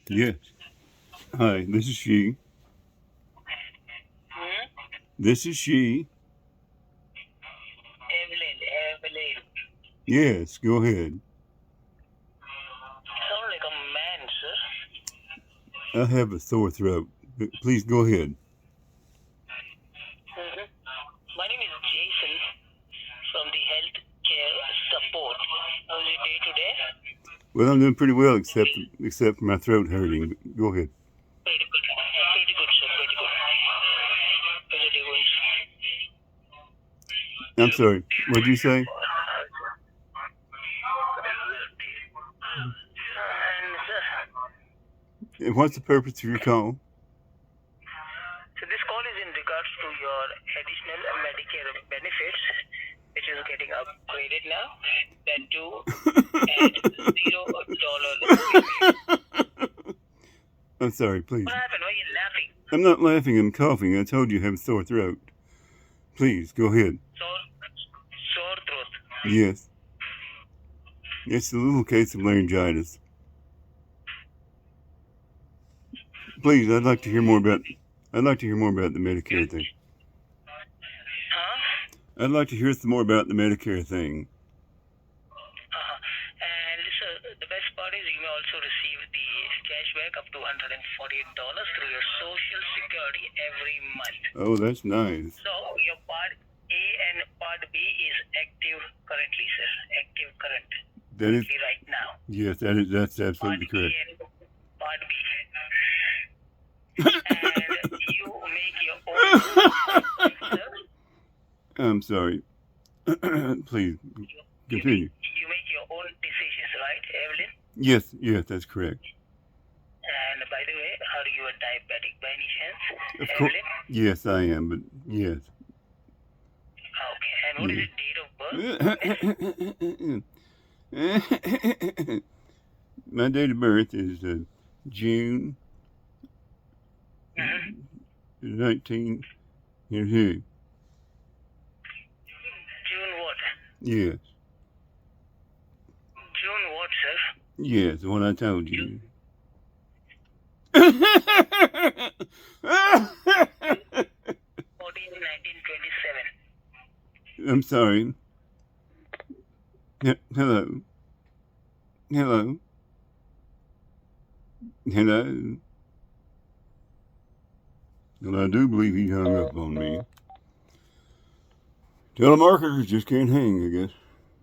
Yes. Hi, this is she. Hmm? This is she. Evelyn. Yes, go ahead. Sound like a man, sir. I have a sore throat. Please go ahead. Hmm. My name is Jason from the healthcare support. How's your day today? Well, I'm doing pretty well, except for my throat hurting. But go ahead. Pretty good. Pretty good, sir. Pretty good. Pretty good. I'm sorry. What'd you say? And sir, And what's the purpose of your call? so this call is in regards to your additional Medicare benefits, which is getting upgraded now. That too at $0. I'm sorry, please. What happened? Why are you laughing? I'm not laughing, I'm coughing. I told you I have a sore throat. Please, go ahead. Sore throat. Yes. It's a little case of laryngitis. Please, I'd like to hear more about the Medicare thing. Huh? I'd like to hear some more about the Medicare thing. And so the best part is you may also receive the cashback up to $148 through your Social Security every month. Oh, that's nice. So your Part A and Part B is active currently, sir. Active current. That is, Right now. yes, that's absolutely Part A correct. and Part B. And you make your own, sir. I'm sorry. Please, continue. You make your own decisions, right, Evelyn? Yes, that's correct. And by the way, are you a diabetic by any chance, Of course. Evelyn? Yes, I am, but yes. Okay, and what is the date of birth? My date of birth is June 19. June what? Yes. June what, sir? Yes, what I told you. 1927. I'm sorry. Hello. Hello. Hello. Well, I do believe he hung up on me. Telemarketers just can't hang, I guess.